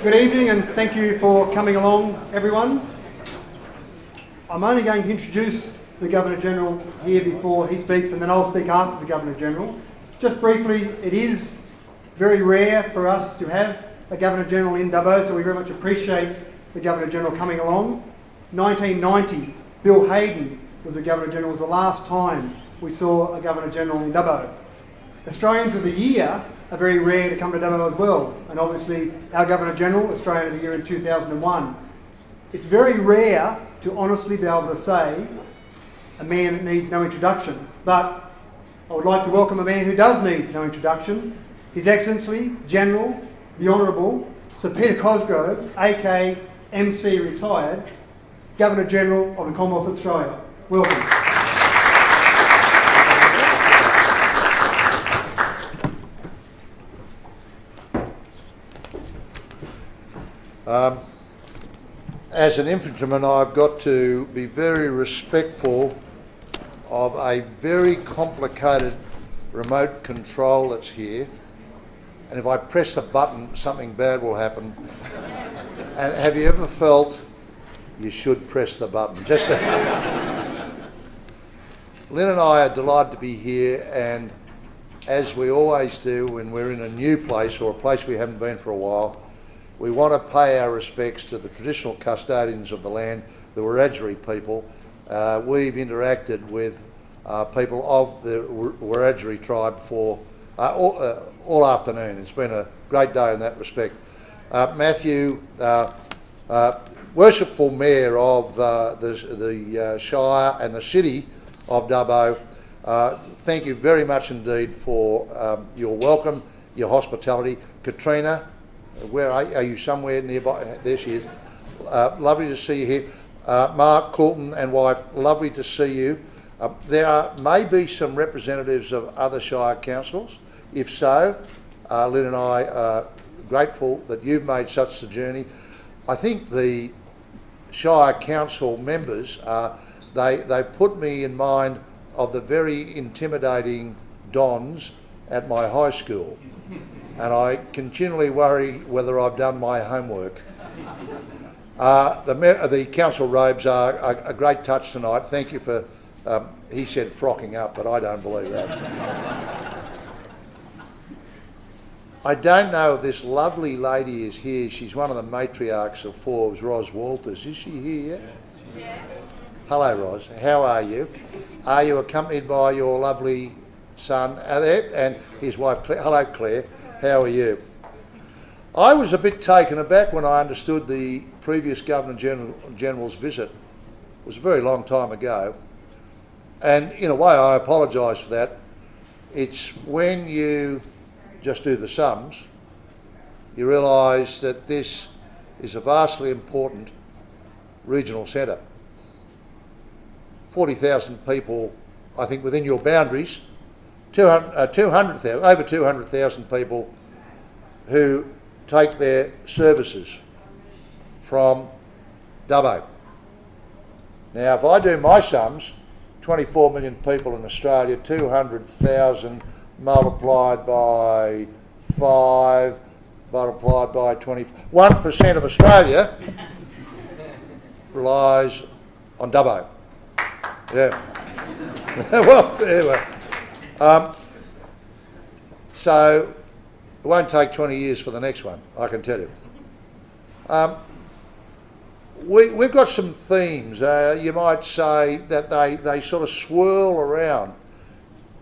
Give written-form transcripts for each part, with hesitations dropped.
Good evening and thank you for coming along, everyone. I'm only going to introduce the Governor-General here before he speaks, and then I'll speak after the Governor-General. Just briefly, it is very rare for us to have a Governor-General in Dubbo, so we very much appreciate the Governor-General coming along. 1990, Bill Hayden was the Governor-General. It was the last time we saw a Governor-General in Dubbo. Australians of the Year are very rare to come to Dubbo as well, and obviously our Governor-General, Australian of the Year in 2001. It's very rare to honestly be able to say a man that needs no introduction, but I would like to welcome a man who does need no introduction, His Excellency, General, the Honourable, Sir Peter Cosgrove, aka MC Retired, Governor-General of the Commonwealth of Australia. Welcome. As an infantryman, I've got to be very respectful of a very complicated remote control that's here, and if I press the button, something bad will happen. And have you ever felt you should press the button? Lynn and I are delighted to be here, and as we always do when we're in a new place or a place we haven't been for a while, we want to pay our respects to the traditional custodians of the land, the Wiradjuri people. We've interacted with people of the Wiradjuri tribe for all afternoon. It's been a great day in that respect. Mathew, worshipful Mayor of the Shire and the City of Dubbo, thank you very much indeed for your welcome, your hospitality. Katrina, where are you? Somewhere nearby? There she is. Lovely to see you here. Mark Coulton and wife, lovely to see you. There may be some representatives of other Shire councils. If so, Lynn and I are grateful that you've made such a journey. I think the Shire Council members, they've put me in mind of the very intimidating dons at my high school. And I continually worry whether I've done my homework. The council robes are a great touch tonight. Thank you for, he said frocking up, but I don't believe that. I don't know if this lovely lady is here. She's one of the matriarchs of Forbes, Ros Walters. Is she here yet? Yes. Hello, Ros. How are you? Are you accompanied by your lovely son and his wife, Claire? Hello, Claire. How are you? I was a bit taken aback when I understood the previous Governor-General's visit. It was a very long time ago. And in a way, I apologise for that. It's when you just do the sums, you realise that this is a vastly important regional centre. 40,000 people, I think, within your boundaries, 200,000, over 200,000 people who take their services from Dubbo. Now, if I do my sums, 24 million people in Australia, 200,000 multiplied by 5, multiplied by 20, 1% of Australia relies on Dubbo. Yeah. Well, there we are. So it won't take 20 years for the next one, I can tell you. We've got some themes, you might say, that they sort of swirl around.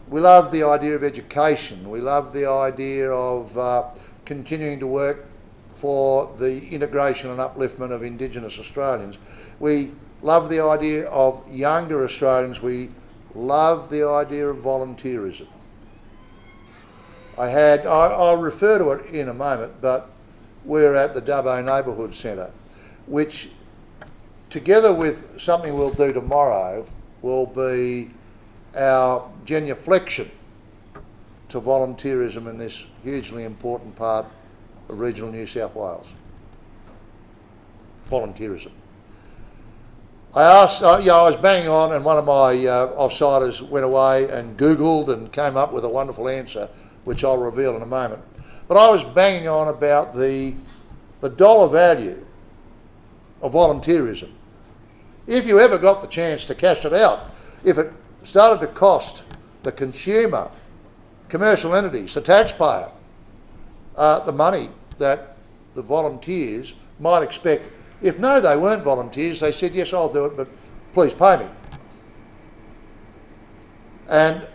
We love the idea of education. We love the idea of continuing to work for the integration and upliftment of Indigenous Australians. We love the idea of younger Australians. We love the idea of volunteerism. I'll refer to it in a moment, but we're at the Dubbo Neighbourhood Centre, which, together with something we'll do tomorrow, will be our genuflection to volunteerism in this hugely important part of regional New South Wales. Volunteerism. I was banging on, and one of my offsiders went away and Googled and came up with a wonderful answer, which I'll reveal in a moment. But I was banging on about the the dollar value of volunteerism. If you ever got the chance to cash it out, if it started to cost the consumer, commercial entities, the taxpayer, the money that the volunteers might expect, if no, they weren't volunteers, they said, yes, I'll do it, but please pay me. And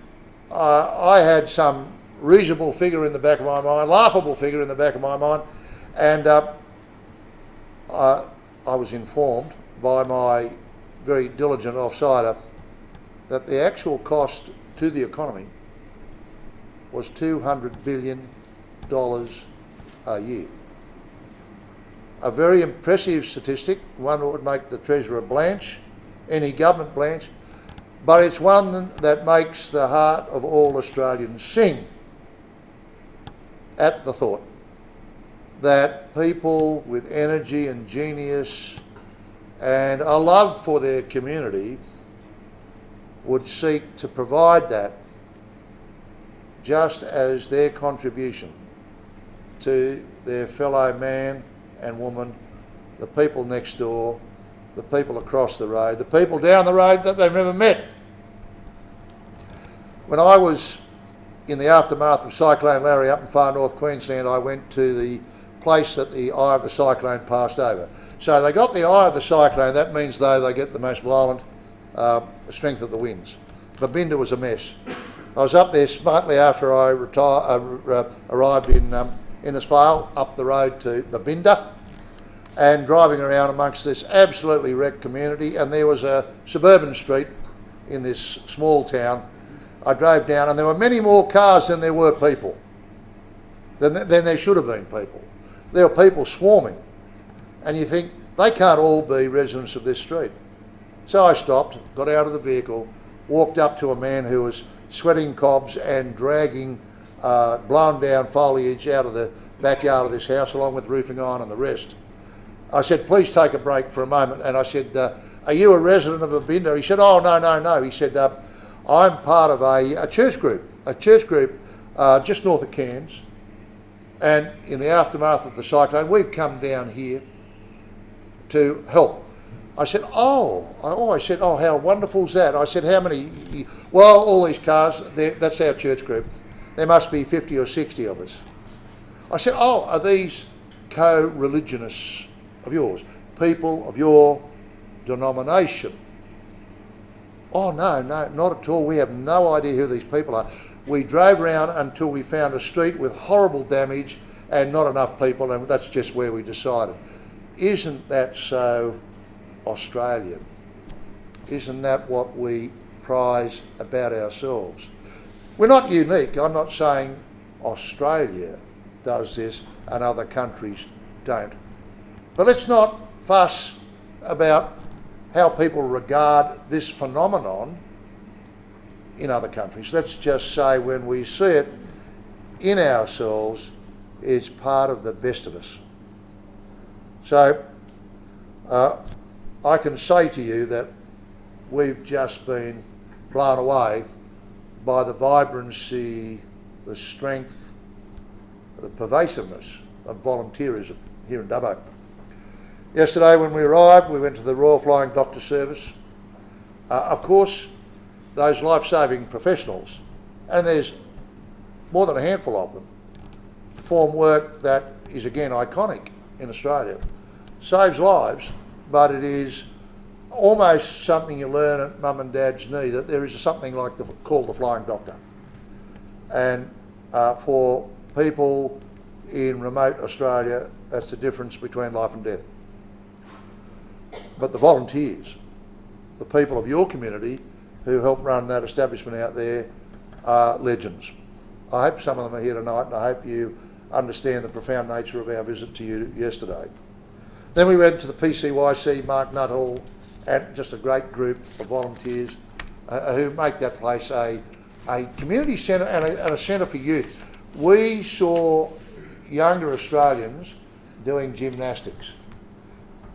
I had some reasonable figure in the back of my mind, laughable figure in the back of my mind, and I was informed by my very diligent offsider that the actual cost to the economy was $200 billion a year. A very impressive statistic, one that would make the Treasurer blanch, any government blanch, but it's one that makes the heart of all Australians sing at the thought that people with energy and genius and a love for their community would seek to provide that just as their contribution to their fellow man and woman, the people next door, the people across the road, the people down the road that they've never met. When I was in the aftermath of Cyclone Larry up in far north Queensland, I went to the place that the eye of the cyclone passed over. So they got the eye of the cyclone, that means though they get the most violent strength of the winds. Babinda was a mess. I was up there smartly after I arrived in Innisfail, up the road to Babinda, and driving around amongst this absolutely wrecked community, and there was a suburban street in this small town. I drove down and there were many more cars than there were people, than there should have been people. There were people swarming, and you think, they can't all be residents of this street. So I stopped, got out of the vehicle, walked up to a man who was sweating cobs and dragging blown down foliage out of the backyard of this house along with roofing iron and the rest. I said, please take a break for a moment. And I said, are you a resident of Babinda? He said, oh, no. He said, I'm part of a church group just north of Cairns. And in the aftermath of the cyclone, we've come down here to help. I said, oh, how wonderful is that? I said, how many? Well, all these cars, that's our church group. There must be 50 or 60 of us. I said, oh, are these co-religionists of yours, people of your denomination? Oh, no, not at all. We have no idea who these people are. We drove around until we found a street with horrible damage and not enough people, and that's just where we decided. Isn't that so Australian? Isn't that what we prize about ourselves? We're not unique. I'm not saying Australia does this and other countries don't. But let's not fuss about how people regard this phenomenon in other countries. Let's just say when we see it in ourselves, it's part of the best of us. So I can say to you that we've just been blown away by the vibrancy, the strength, the pervasiveness of volunteerism here in Dubbo. Yesterday when we arrived, we went to the Royal Flying Doctor Service. Of course, those life-saving professionals, and there's more than a handful of them, perform work that is again iconic in Australia. Saves lives, but it is almost something you learn at mum and dad's knee, that there is something like called the flying doctor. And for people in remote Australia, that's the difference between life and death. But the volunteers, the people of your community who help run that establishment out there, are legends. I hope some of them are here tonight, and I hope you understand the profound nature of our visit to you yesterday. Then we went to the PCYC, Mark Nuttall, and just a great group of volunteers who make that place a community centre and a centre for youth. We saw younger Australians doing gymnastics.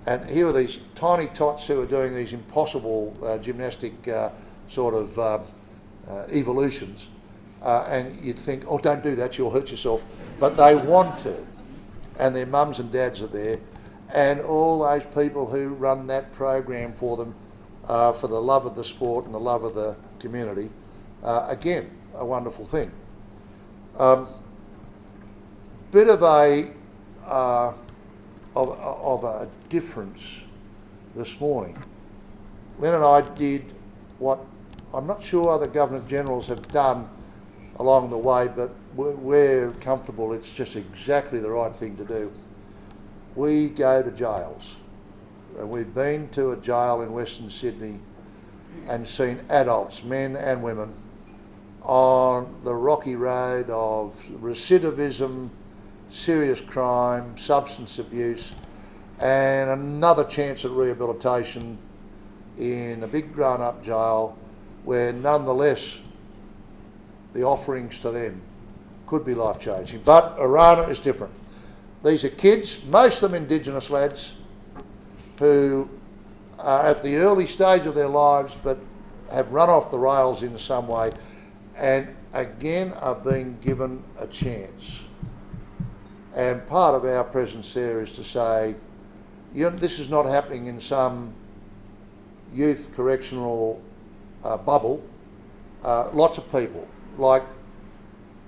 And here are these tiny tots who are doing these impossible gymnastic evolutions. And you'd think, oh, don't do that, you'll hurt yourself. But they want to. and their mums and dads are there, and all those people who run that program for them for the love of the sport and the love of the community. Again, a wonderful thing. Bit of a difference this morning. Len and I did what I'm not sure other Governor-Generals have done along the way, but we're comfortable it's just exactly the right thing to do. We go to jails, and we've been to a jail in Western Sydney and seen adults, men and women, on the rocky road of recidivism, serious crime, substance abuse, and another chance at rehabilitation in a big grown-up jail where nonetheless the offerings to them could be life-changing. But Arana is different. These are kids, most of them Indigenous lads, who are at the early stage of their lives but have run off the rails in some way and again are being given a chance. And part of our presence there is to say, this is not happening in some youth correctional bubble. Lots of people, like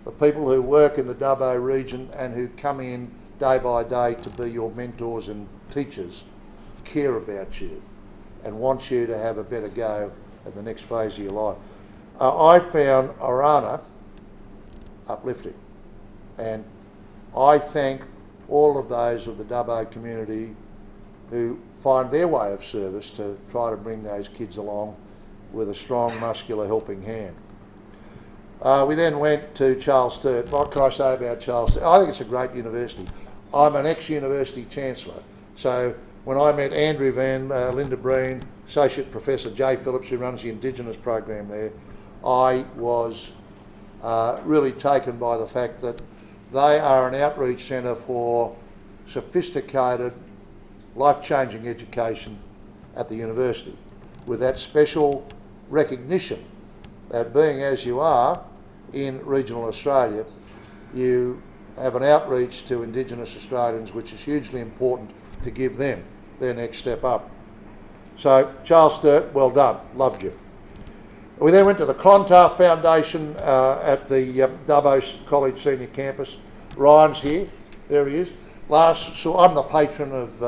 the people who work in the Dubbo region and who come in day by day to be your mentors and teachers, care about you and want you to have a better go at the next phase of your life. I found Arana uplifting, and I thank all of those of the Dubbo community who find their way of service to try to bring those kids along with a strong, muscular helping hand. We then went to Charles Sturt. What can I say about Charles Sturt? I think it's a great university. I'm an ex-university chancellor, so when I met Andrew Van Linda Breen, Associate Professor Jay Phillips, who runs the Indigenous program there, I was really taken by the fact that they are an outreach centre for sophisticated, life-changing education at the university, with that special recognition that being as you are in regional Australia, you have an outreach to Indigenous Australians which is hugely important to give them their next step up. So Charles Sturt, well done, loved you. We then went to the Clontarf Foundation at the Dubbo College Senior Campus. Ryan's here, there he is. So I'm the patron of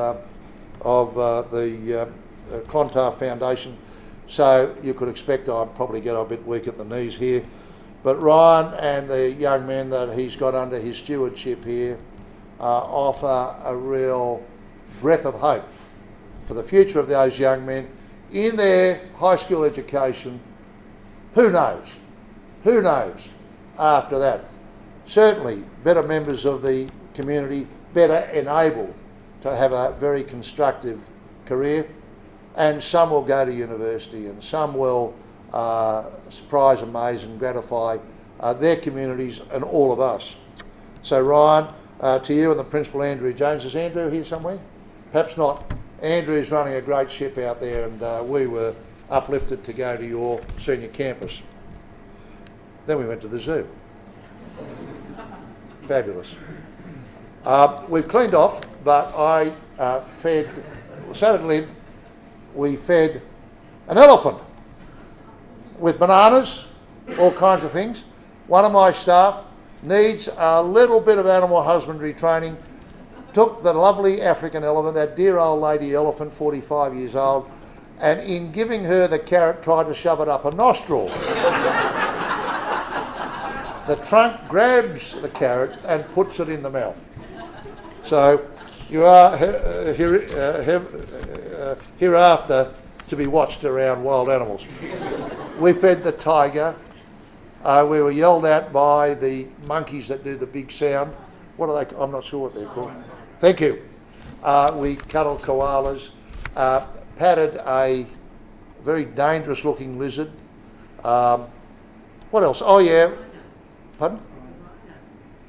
the Clontarf Foundation, so you could expect I'll probably get a bit weak at the knees here. But Ryan and the young men that he's got under his stewardship here offer a real breath of hope for the future of those young men in their high school education. Who knows? Who knows after that? Certainly better members of the community, better enabled to have a very constructive career, and some will go to university and some will surprise, amaze and gratify their communities and all of us. So Ryan, to you and the Principal Andrew Jones. Is Andrew here somewhere? Perhaps not. Andrew is running a great ship out there, and we were uplifted to go to your senior campus. Then we went to the zoo. Fabulous. We've cleaned off, but I fed, so did Lynn, we fed an elephant with bananas, all kinds of things. One of my staff needs a little bit of animal husbandry training. Took the lovely African elephant, that dear old lady elephant, 45 years old, and in giving her the carrot tried to shove it up a nostril. The trunk grabs the carrot and puts it in the mouth. So you are hereafter to be watched around wild animals. We fed the tiger. We were yelled at by the monkeys that do the big sound. What are they? I'm not sure what they're called. Thank you. We cuddled koalas, patted a very dangerous looking lizard. What else? Oh yeah, pardon?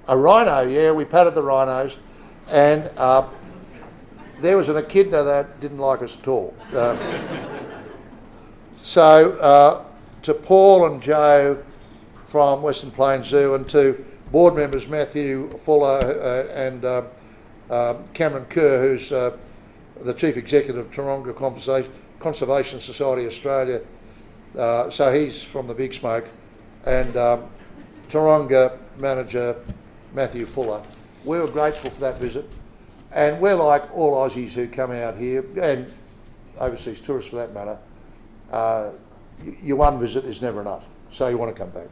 A rhino, yeah, we patted the rhinos, and there was an echidna that didn't like us at all. So to Paul and Joe from Western Plains Zoo, and to board members Mathew, Fuller and Cameron Kerr, who's the Chief Executive of Taronga Conservation Society Australia. So he's from the Big Smoke. And Taronga manager Mathew Fuller. We were grateful for that visit. And we're like all Aussies who come out here, and overseas tourists for that matter, your one visit is never enough. So you want to come back.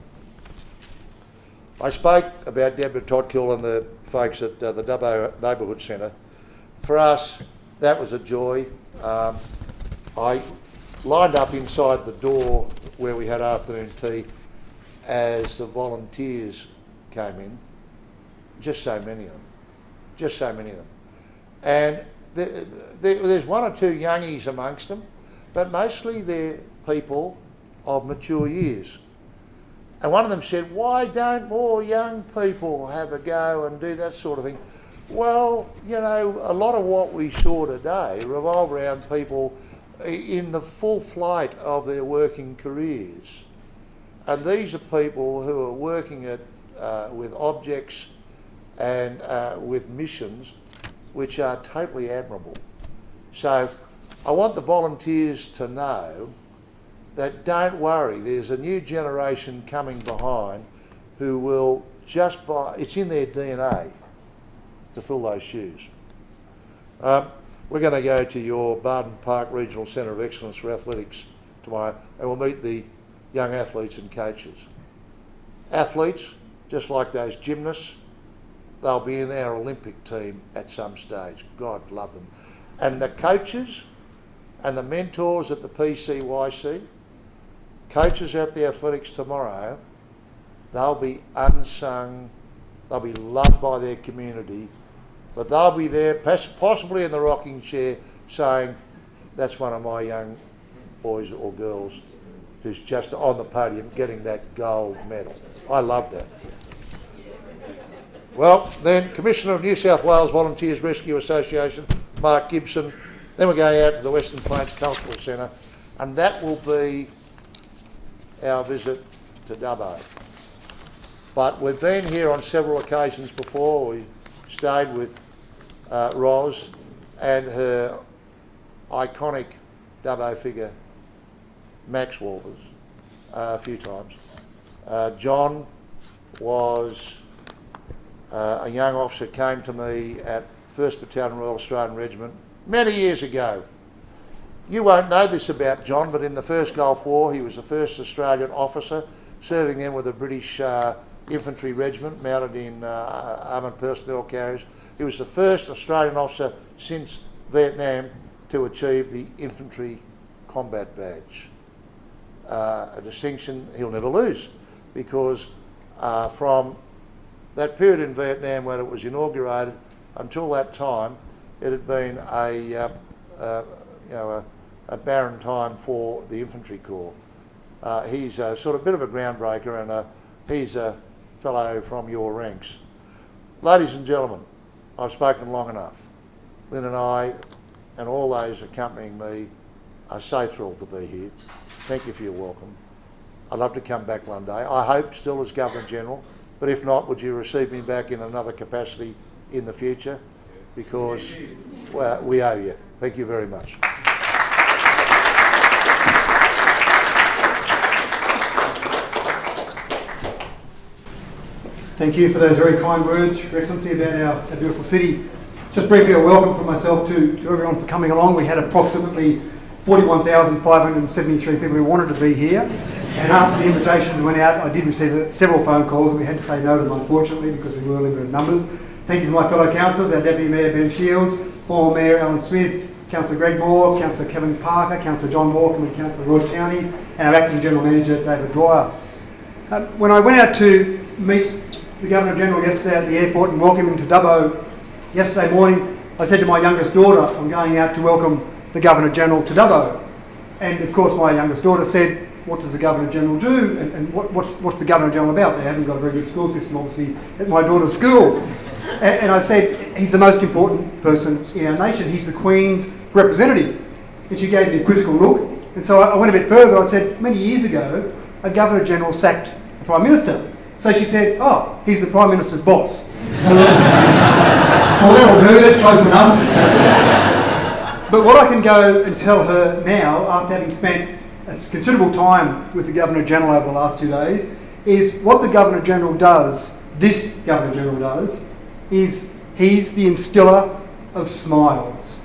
I spoke about Deborah Todkill and the folks at the Dubbo Neighbourhood Centre. For us, that was a joy. I lined up inside the door where we had afternoon tea as the volunteers came in. Just so many of them. Just so many of them. And there's one or two youngies amongst them, but mostly they're people of mature years. And one of them said, why don't more young people have a go and do that sort of thing? Well, you know, a lot of what we saw today revolve around people in the full flight of their working careers. And these are people who are working with objects and with missions which are totally admirable. So I want the volunteers to know that don't worry, there's a new generation coming behind who will just it's in their DNA to fill those shoes. We're going to go to your Barden Park Regional Centre of Excellence for Athletics tomorrow, and we'll meet the young athletes and coaches. Athletes, just like those gymnasts, they'll be in our Olympic team at some stage. God love them. And the coaches and the mentors at the PCYC, coaches at the athletics tomorrow, they'll be unsung, they'll be loved by their community, but they'll be there, possibly in the rocking chair, saying, that's one of my young boys or girls who's just on the podium getting that gold medal. I love that. Well, then, Commissioner of New South Wales Volunteers Rescue Association, Mark Gibson. Then we're going out to the Western Plains Cultural Centre, and that will be our visit to Dubbo. But we've been here on several occasions before. We stayed with Ros and her iconic Dubbo figure, Max Walters, a few times. John was a young officer, came to me at 1st Battalion Royal Australian Regiment many years ago. You won't know this about John, but in the First Gulf War he was the first Australian officer, serving then with a British infantry regiment mounted in armoured personnel carriers. He was the first Australian officer since Vietnam to achieve the infantry combat badge. A distinction he'll never lose, because from that period in Vietnam when it was inaugurated until that time, it had been a barren time for the infantry corps. He's a sort of bit of a groundbreaker, and he's a fellow from your ranks. Ladies and gentlemen, I've spoken long enough. Lynn and I and all those accompanying me are so thrilled to be here. Thank you for your welcome. I'd love to come back one day. I hope still as Governor-General, but if not, would you receive me back in another capacity in the future? Because well, we owe you. Thank you very much. Thank you for those very kind words, Your Excellency, about our beautiful city. Just briefly, a welcome from myself to everyone for coming along. We had approximately 41,573 people who wanted to be here, and after the invitations went out, I did receive several phone calls, and we had to say no to them, unfortunately, because we were limited numbers. Thank you to my fellow councillors, our Deputy Mayor Ben Shields, former Mayor Alan Smith, Councillor Greg Moore, Councillor Kevin Parker, Councillor John Walker, and Councillor Rod County, and our Acting General Manager David Dwyer. When I went out to meet the Governor-General yesterday at the airport and welcome him to Dubbo yesterday morning, I said to my youngest daughter, I'm going out to welcome the Governor-General to Dubbo. And of course my youngest daughter said, what does the Governor-General do, and what's the Governor-General about? They haven't got a very good school system, obviously, at my daughter's school. And I said, he's the most important person in our nation. He's the Queen's representative. And she gave me a quizzical look. And so I went a bit further. I said, many years ago, a Governor-General sacked the Prime Minister. So she said, oh, he's the Prime Minister's boss. Well, that'll do, that's close enough. But what I can go and tell her now, after having spent a considerable time with the Governor-General over the last 2 days, is what the Governor-General does, this Governor-General does, is he's the instiller of smiles.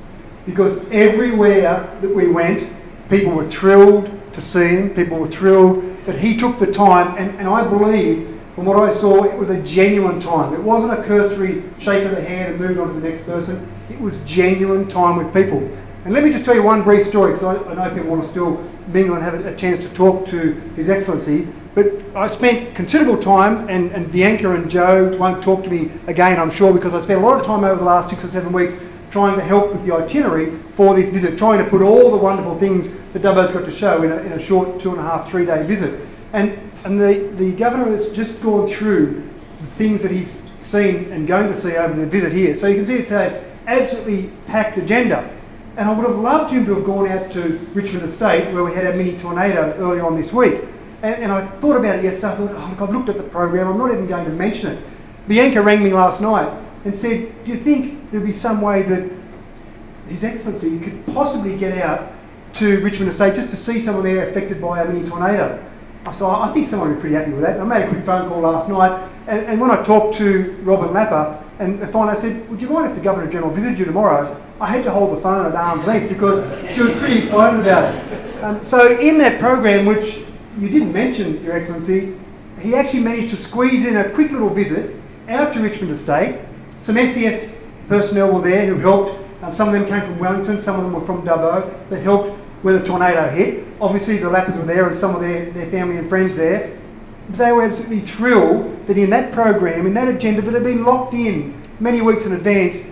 Because everywhere that we went, people were thrilled to see him, people were thrilled that he took the time, and I believe, from what I saw, it was a genuine time. It wasn't a cursory shake of the hand and moved on to the next person. It was genuine time with people. And let me just tell you one brief story, because I know people want to still mingle and have a chance to talk to His Excellency. But I spent considerable time, and Bianca and Joe won't talk to me again, I'm sure, because I spent a lot of time over the last 6 or 7 weeks trying to help with the itinerary for this visit, trying to put all the wonderful things that Dubbo's got to show in a short 2.5, 3 day visit. And the Governor has just gone through the things that he's seen and going to see over the visit here. So you can see it's an absolutely packed agenda. And I would have loved him to have gone out to Richmond Estate, where we had a mini tornado earlier on this week. And I thought about it yesterday. I thought, oh, look, I've looked at the program. I'm not even going to mention it. Bianca rang me last night and said, do you think there'd be some way that His Excellency could possibly get out to Richmond Estate just to see someone there affected by a mini tornado? I said, I think someone would be pretty happy with that. And I made a quick phone call last night. And when I talked to Robin Lapper, and finally I said, would you mind if the Governor-General visited you tomorrow? I had to hold the phone at arm's length because she was pretty excited about it. So in that program, which you didn't mention, Your Excellency, he actually managed to squeeze in a quick little visit out to Richmond Estate. Some SES personnel were there who helped. Some of them came from Wellington, some of them were from Dubbo, that helped when the tornado hit. Obviously the Lappers were there and some of their family and friends there. They were absolutely thrilled that in that program, in that agenda that had been locked in many weeks in advance,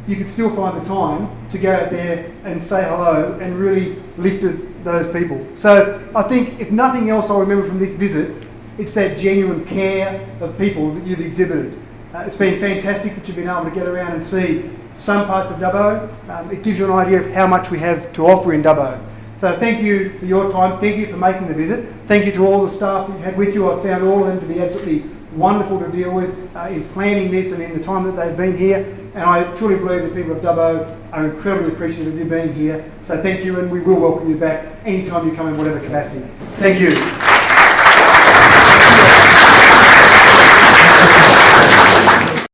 you could still find the time to go out there and say hello and really lift those people. So I think if nothing else I'll remember from this visit, it's that genuine care of people that you've exhibited. It's been fantastic that you've been able to get around and see some parts of Dubbo. It gives you an idea of how much we have to offer in Dubbo. So thank you for your time, thank you for making the visit, thank you to all the staff that you had with you. I found all of them to be absolutely wonderful to deal with in planning this and in the time that they've been here, and I truly believe the people of Dubbo are incredibly appreciative of you being here. So thank you, and we will welcome you back anytime you come in whatever capacity. Thank you.